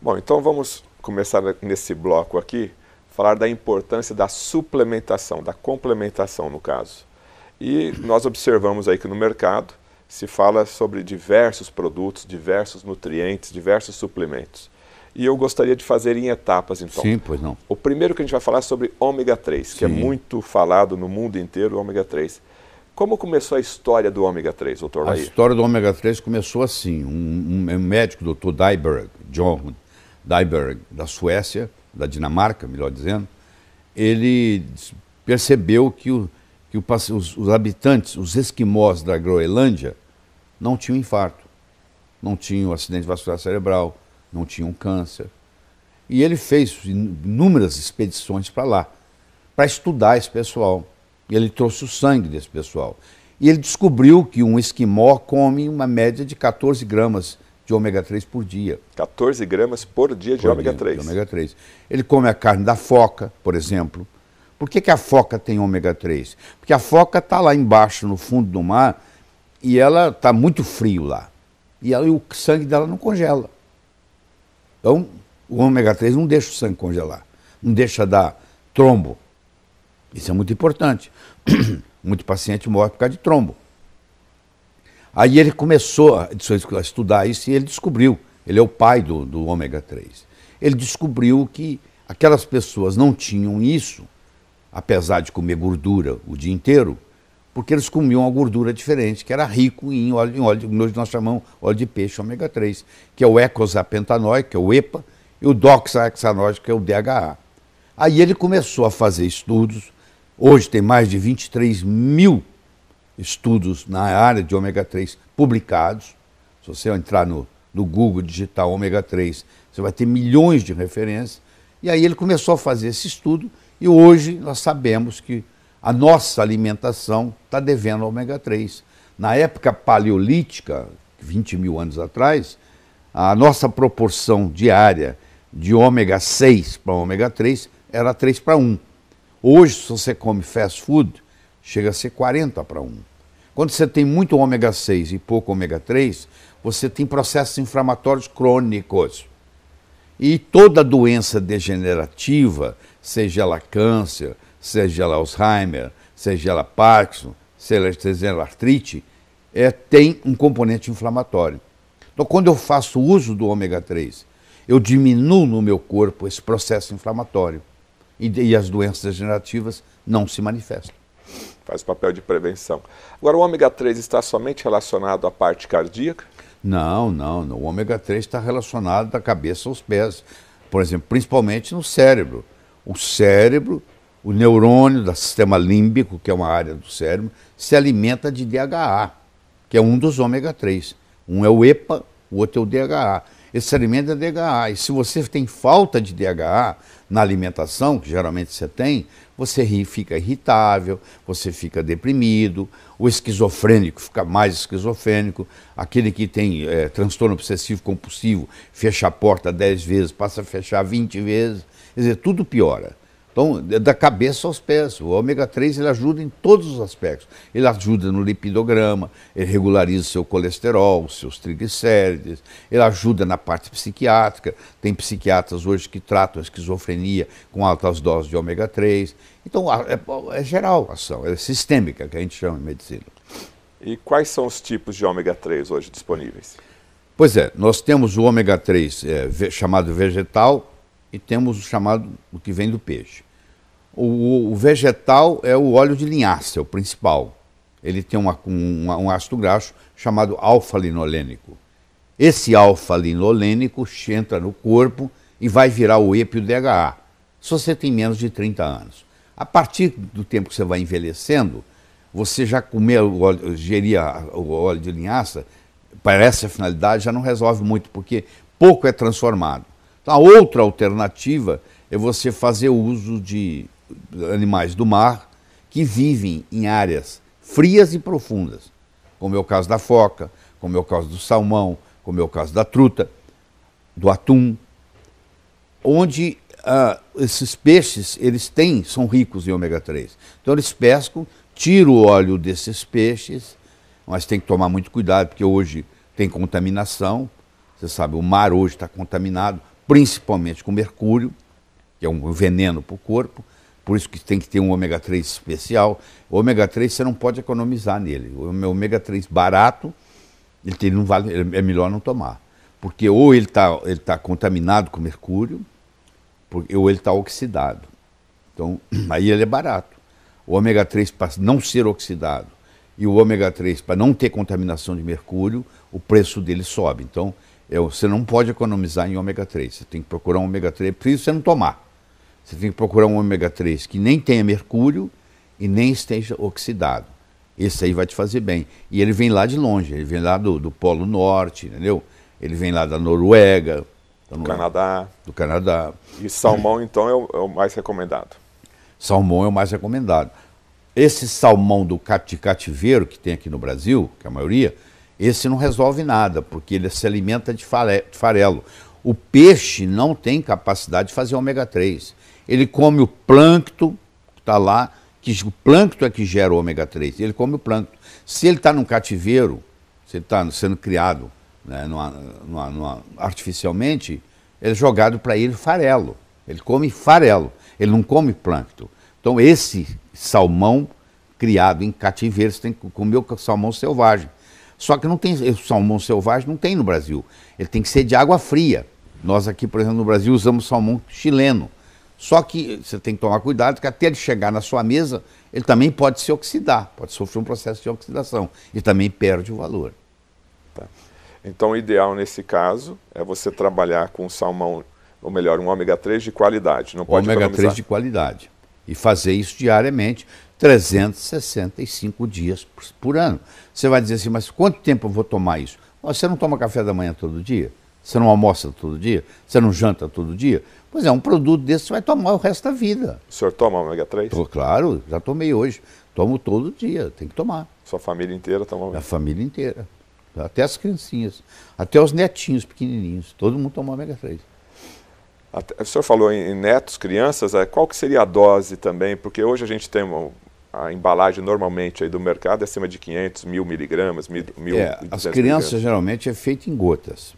Bom, então vamos começar nesse bloco aqui, falar da importância da suplementação, da complementação no caso. E nós observamos aí que no mercado se fala sobre diversos produtos, diversos nutrientes, diversos suplementos. E eu gostaria de fazer em etapas, então. Sim, pois não. O primeiro que a gente vai falar é sobre ômega 3, que é muito falado no mundo inteiro, o ômega 3. Como começou a história do ômega 3, doutor Lair? A história do ômega 3 começou assim. Um médico, doutor Dyberg, John Dyberg, da Suécia, da Dinamarca, melhor dizendo, ele percebeu que os habitantes, os esquimós da Groenlândia, não tinham infarto, não tinham acidente vascular cerebral, não tinham câncer. E ele fez inúmeras expedições para lá, para estudar esse pessoal. E ele trouxe o sangue desse pessoal. E ele descobriu que um esquimó come uma média de 14 gramas de ômega 3 por dia. 14 gramas por dia de ômega 3. De ômega 3. Ele come a carne da foca, por exemplo. Por que a foca tem ômega 3? Porque a foca está lá embaixo, no fundo do mar, e ela está muito frio lá. E o sangue dela não congela. Então, o ômega 3 não deixa o sangue congelar, não deixa dar trombo. Isso é muito importante. Muito paciente morre por causa de trombo. Aí ele começou a estudar isso e ele descobriu, ele é o pai do ômega 3. Ele descobriu que aquelas pessoas não tinham isso, apesar de comer gordura o dia inteiro, porque eles comiam uma gordura diferente, que era rico em óleo, nós chamamos óleo de peixe ômega 3, que é o eicosapentaenoico, que é o EPA, e o doxahexanoico, que é o DHA. Aí ele começou a fazer estudos, hoje tem mais de 23 mil estudos na área de ômega 3 publicados. Se você entrar no Google digitar ômega 3, você vai ter milhões de referências. E aí ele começou a fazer esse estudo e hoje nós sabemos que a nossa alimentação está devendo ômega 3. Na época paleolítica, 20 mil anos atrás, a nossa proporção diária de ômega 6 para ômega 3 era 3 para 1. Hoje, se você come fast food, chega a ser 40 para 1. Quando você tem muito ômega 6 e pouco ômega 3, você tem processos inflamatórios crônicos. E toda doença degenerativa, seja ela câncer, seja ela Alzheimer, seja ela Parkinson, seja ela artrite, tem um componente inflamatório. Então, quando eu faço uso do ômega 3, eu diminuo no meu corpo esse processo inflamatório. E as doenças degenerativas não se manifestam. Faz papel de prevenção. Agora, o ômega 3 está somente relacionado à parte cardíaca? Não. O ômega 3 está relacionado da cabeça aos pés. Por exemplo, principalmente no cérebro. O cérebro, o neurônio do sistema límbico, que é uma área do cérebro, se alimenta de DHA, que é um dos ômega 3. Um é o EPA, o outro é o DHA. Esse alimento é DHA. E se você tem falta de DHA na alimentação, que geralmente você tem, você fica irritável, você fica deprimido, o esquizofrênico fica mais esquizofrênico, aquele que tem transtorno obsessivo compulsivo fecha a porta 10 vezes, passa a fechar 20 vezes, quer dizer, tudo piora. Então, da cabeça aos pés, o ômega 3 ele ajuda em todos os aspectos. Ele ajuda no lipidograma, ele regulariza o seu colesterol, os seus triglicérides, ele ajuda na parte psiquiátrica. Tem psiquiatras hoje que tratam a esquizofrenia com altas doses de ômega 3. Então, é geral a ação, é sistêmica, que a gente chama em medicina. E quais são os tipos de ômega 3 hoje disponíveis? Pois é, nós temos o ômega 3 chamado vegetal e temos o chamado, o que vem do peixe. O vegetal é o óleo de linhaça, é o principal. Ele tem um ácido graxo chamado alfa-linolênico. Esse alfa-linolênico entra no corpo e vai virar o EPA e o DHA, se você tem menos de 30 anos. A partir do tempo que você vai envelhecendo, você já gerir o óleo de linhaça, para essa finalidade, já não resolve muito, porque pouco é transformado. Então, a outra alternativa é você fazer uso de animais do mar que vivem em áreas frias e profundas, como é o caso da foca, como é o caso do salmão, como é o caso da truta, do atum, onde esses peixes são ricos em ômega 3. Então eles pescam, tiram o óleo desses peixes, mas tem que tomar muito cuidado, porque hoje tem contaminação. Você sabe, o mar hoje está contaminado, principalmente com mercúrio, que é um veneno para o corpo, por isso que tem que ter um ômega 3 especial. O ômega 3 você não pode economizar nele. O ômega 3 barato, ele não vale, é melhor não tomar. Porque ou ele tá contaminado com mercúrio, ou ele está oxidado. Então, aí ele é barato. O ômega 3 para não ser oxidado e o ômega 3 para não ter contaminação de mercúrio, o preço dele sobe. Então, você não pode economizar em ômega 3. Você tem que procurar um ômega 3, por isso você não tomar. Você tem que procurar um ômega 3 que nem tenha mercúrio e nem esteja oxidado. Esse aí vai te fazer bem. E ele vem lá de longe, ele vem lá do Polo Norte, entendeu? Ele vem lá da Noruega. Do Canadá. Do Canadá. E salmão, então, é o mais recomendado. Salmão é o mais recomendado. Esse salmão de cativeiro que tem aqui no Brasil, que é a maioria, esse não resolve nada, porque ele se alimenta de farelo. O peixe não tem capacidade de fazer ômega 3. Ele come o plâncton que está lá, que o plâncton é que gera o ômega 3. Ele come o plâncton. Se ele está num cativeiro, se ele está sendo criado, né, artificialmente, ele é jogado para ele farelo. Ele come farelo, ele não come plâncton. Então esse salmão criado em cativeiro, você tem que comer o salmão selvagem. Só que não tem, o salmão selvagem não tem no Brasil. Ele tem que ser de água fria. Nós aqui, por exemplo, no Brasil usamos salmão chileno. Só que você tem que tomar cuidado, que até ele chegar na sua mesa, ele também pode se oxidar, pode sofrer um processo de oxidação e também perde o valor. Tá. Então o ideal nesse caso é você trabalhar com salmão, ou melhor, um ômega 3 de qualidade. Não pode ômega 3 de qualidade. E fazer isso diariamente, 365 dias por ano. Você vai dizer assim, mas quanto tempo eu vou tomar isso? Você não toma café da manhã todo dia? Você não almoça todo dia? Você não janta todo dia? Pois é, um produto desse você vai tomar o resto da vida. O senhor toma ômega 3? Claro, já tomei hoje. Tomo todo dia, tem que tomar. Sua família inteira toma ômega 3? A família inteira. Até as criancinhas, até os netinhos pequenininhos. Todo mundo toma ômega 3. O senhor falou em netos, crianças, qual que seria a dose também? Porque hoje a gente tem a embalagem normalmente aí do mercado é acima de 500, 1000 miligramas, 1000 as crianças geralmente é feito em gotas.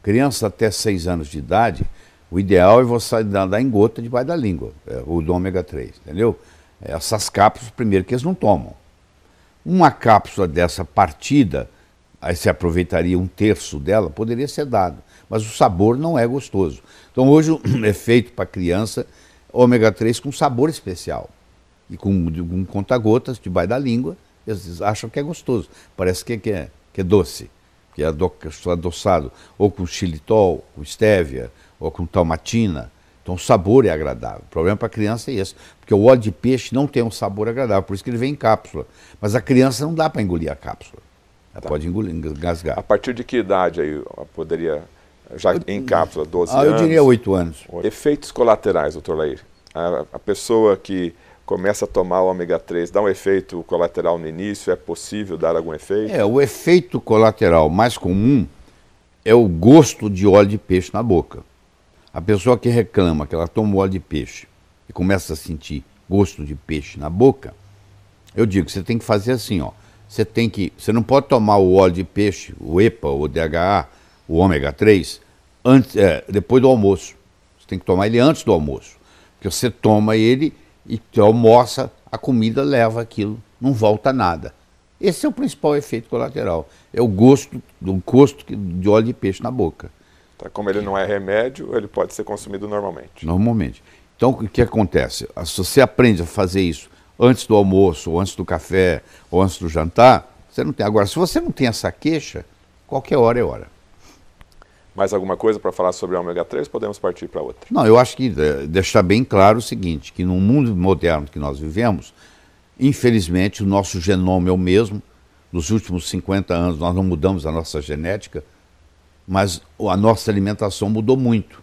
Criança até 6 anos de idade, o ideal é você dar em gota debaixo da língua, o do ômega 3, entendeu? Essas cápsulas, primeiro, que eles não tomam. Uma cápsula dessa partida, aí você aproveitaria 1/3 dela, poderia ser dado, mas o sabor não é gostoso. Então hoje é feito para criança ômega 3 com sabor especial. E com conta-gotas debaixo da língua, eles acham que é gostoso. Parece que é doce, que é adoçado, ou com xilitol, com estévia, ou com talmatina. Então o sabor é agradável. O problema para a criança é esse, porque o óleo de peixe não tem um sabor agradável, por isso que ele vem em cápsula. Mas a criança não dá para engolir a cápsula. Ela pode engasgar. A partir de que idade aí poderia, já em cápsula, 12 anos? Eu diria 8 anos. Efeitos colaterais, doutor Lair. A pessoa que começa a tomar o ômega 3, dá um efeito colateral no início, é possível dar algum efeito? O efeito colateral mais comum é o gosto de óleo de peixe na boca. A pessoa que reclama que ela toma óleo de peixe e começa a sentir gosto de peixe na boca, eu digo que você tem que fazer assim, ó. Você não pode tomar o óleo de peixe, o EPA, o DHA, o ômega 3, depois do almoço. Você tem que tomar ele antes do almoço. Porque você toma ele e almoça, a comida leva aquilo, não volta nada. Esse é o principal efeito colateral. É o gosto de óleo de peixe na boca. Tá, como ele não é remédio, ele pode ser consumido normalmente. Normalmente. Então, o que acontece? Se você aprende a fazer isso antes do almoço, ou antes do café, ou antes do jantar, você não tem. Agora, se você não tem essa queixa, qualquer hora é hora. Mais alguma coisa para falar sobre o ômega 3? Podemos partir para outra. Não, eu acho que deixar bem claro o seguinte, que no mundo moderno que nós vivemos, infelizmente o nosso genoma é o mesmo. Nos últimos 50 anos nós não mudamos a nossa genética, mas a nossa alimentação mudou muito.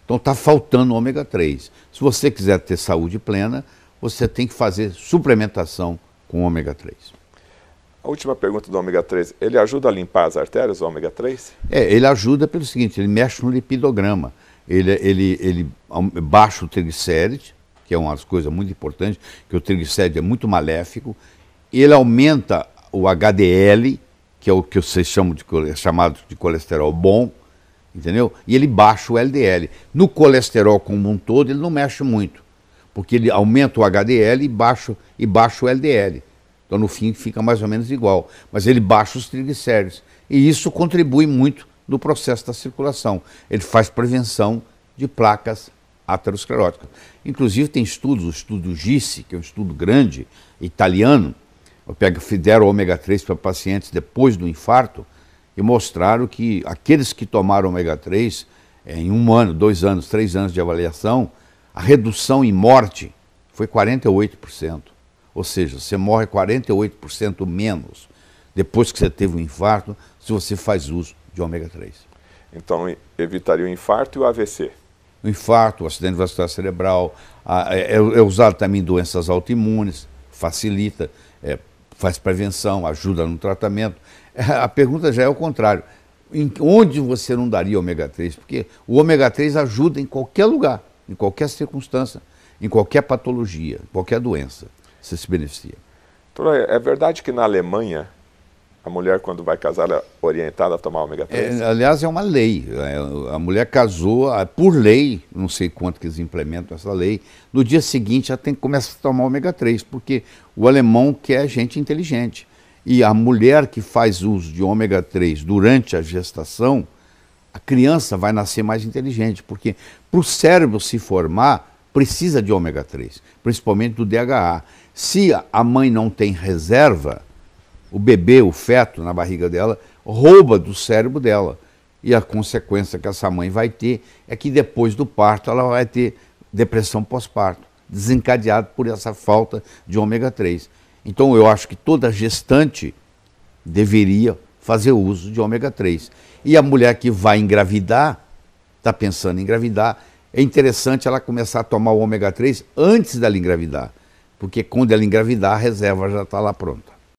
Então está faltando ômega 3. Se você quiser ter saúde plena, você tem que fazer suplementação com ômega 3. A última pergunta do ômega 3, ele ajuda a limpar as artérias, o ômega 3? Ele ajuda pelo seguinte, ele mexe no lipidograma, ele baixa o triglicéride, que é uma das coisas muito importantes, que o triglicéride é muito maléfico, ele aumenta o HDL, que é o que vocês chamam chamado de colesterol bom, entendeu? E ele baixa o LDL. No colesterol como um todo, ele não mexe muito, porque ele aumenta o HDL e baixa o LDL. Então, no fim, fica mais ou menos igual. Mas ele baixa os triglicéridos. E isso contribui muito no processo da circulação. Ele faz prevenção de placas ateroscleróticas. Inclusive, tem estudos, o estudo GISSE, que é um estudo grande, italiano, fizeram ômega 3 para pacientes depois do infarto e mostraram que aqueles que tomaram ômega 3, em 1 ano, 2 anos, 3 anos de avaliação, a redução em morte foi 48%. Ou seja, você morre 48% menos depois que você teve um infarto, se você faz uso de ômega 3. Então, evitaria o infarto e o AVC? O infarto, o acidente vascular cerebral, é usado também em doenças autoimunes, facilita, faz prevenção, ajuda no tratamento. A pergunta já é o contrário. Onde você não daria ômega 3? Porque o ômega 3 ajuda em qualquer lugar, em qualquer circunstância, em qualquer patologia, em qualquer doença. Você se beneficia. Doutor, é verdade que na Alemanha a mulher, quando vai casar, ela é orientada a tomar ômega 3? Aliás, é uma lei. A mulher casou, por lei, não sei quanto que eles implementam essa lei, no dia seguinte ela tem que começar a tomar ômega 3, porque o alemão quer gente inteligente. E a mulher que faz uso de ômega 3 durante a gestação, a criança vai nascer mais inteligente, porque para o cérebro se formar, precisa de ômega 3, principalmente do DHA. Se a mãe não tem reserva, o bebê, o feto na barriga dela, rouba do cérebro dela. E a consequência que essa mãe vai ter é que depois do parto ela vai ter depressão pós-parto, desencadeada por essa falta de ômega 3. Então eu acho que toda gestante deveria fazer uso de ômega 3. E a mulher que vai engravidar, está pensando em engravidar, é interessante ela começar a tomar o ômega 3 antes dela engravidar, porque quando ela engravidar a reserva já está lá pronta.